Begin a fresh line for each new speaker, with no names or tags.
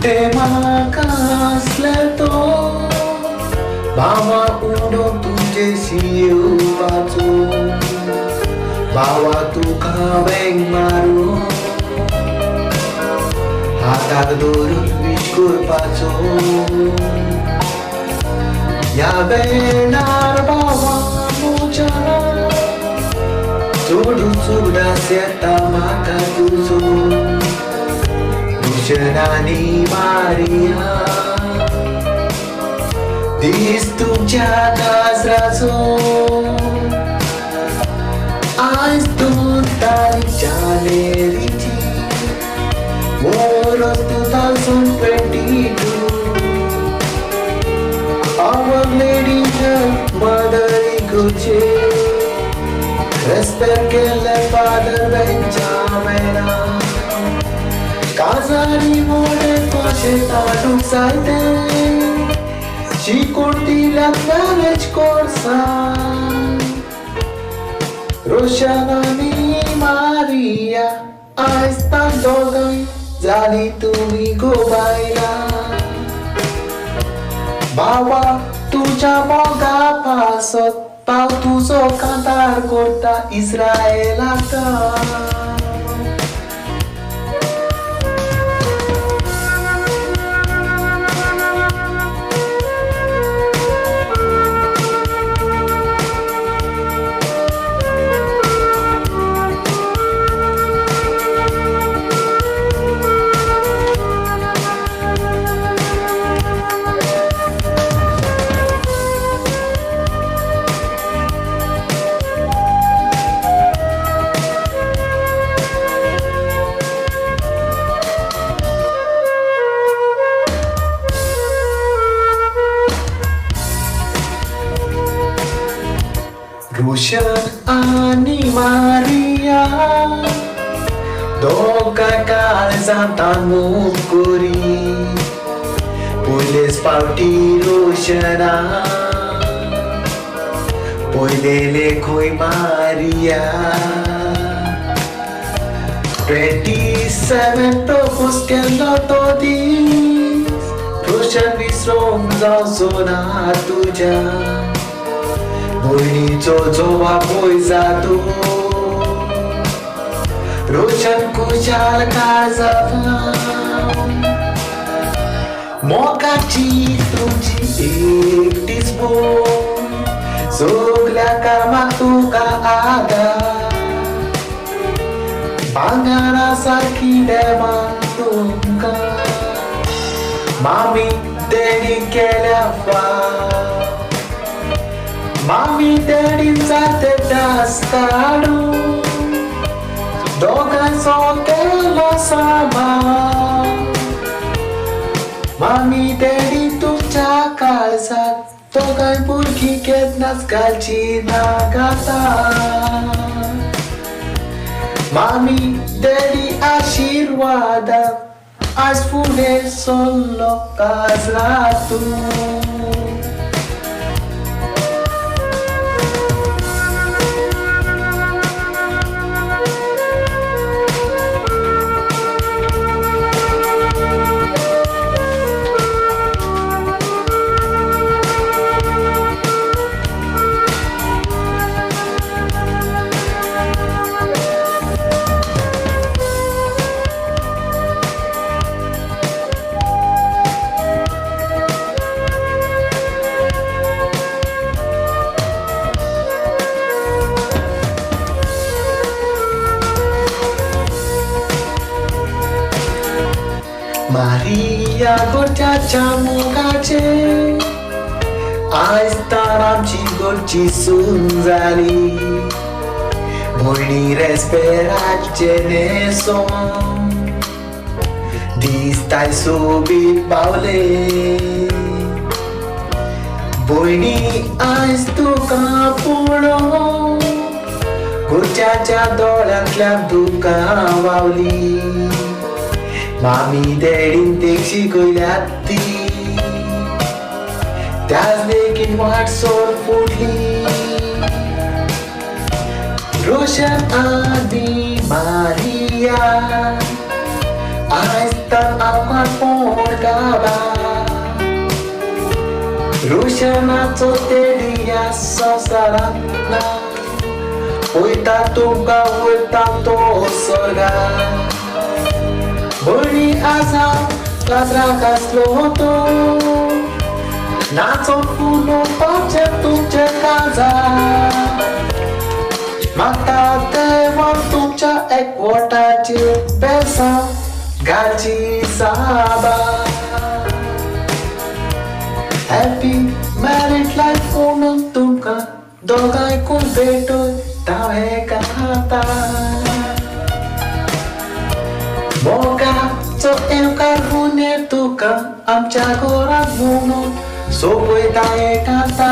ते म्हाका आसलें तो भावा उडो तुजेशी येवपाचो भावा तुका वेंग मारून हाताक धरून वीश करपाचो ह्या वेळार भावा म्हज्या चडूच उदास येता म्हाका तुजो रोशन आनी मारिया दीस तुमच्या काजराचो आयज 2 तारीख जानेवारीची वर्स 2022 Our Lady Mother Igoche Respect केले फादर बेंजामिना काजारी मोडे कशे ताडूंक जायते शिकून दिल्यात मॅरेज कोर्सान रोशन आनी मारिया आयज तां दोगांय जाली तुमी घोबायला भावा तुझ्या मोगा पासत पाव तुजो कांतार करता इस्रायेलाक रोशन आनी मारिया दोगांय काळजांत मोग करी पयलेच फावटी रोशना पयलेले खंय मारिया 27 प्रपोज केल्लो तो दीस रोशन विसरूंक जावचो ना तुज्या भयणीचो जोवा पळय जातो रोशन खुशाल काळजांत मोगाची तुजी एकटीच भोव सगल्या कामाक तुका आदार भांगरा सारकी देवान तुमकां मामी डॅडी केल्या फाव मामी डॅडीन जाते डास काडून दोगांचो केलो सांबाळ मामी डॅडी तुमच्या काळजांत दोगांय भुरगीं केन्नाच घालची नागाता मामी डॅडी आशिर्वादान आयज फुडें चल्लो काजरातून मारिया गोठ्याच्या मोगाचे आयज तर आमची गोडची सून जाली भयणी रेस्पेराचे नेसोन दिसताय सोबीत पावले भयणी आयज तुका पळोवन गोठ्याच्या दोळ्यांतल्यान तुका वावली मामी डॅडीन तेक शिकयल्यात ती त्याच देखीन वाट सोड फुटली रोशन आनी मारिया आयज Waitan amat porgaba Rushanato teria sosarana Uita tuga uita to sorga Buri asa kasrakas loto Nato funo pace tuce casa Mata devan tuca equata ci pensa Gaji saba Happy married life unum तुमका दोघांय कोण भेटोय तावे गाता मोगाचो एवकार हुने तुका आमच्या घरात म्हणून सोबय ताये गाता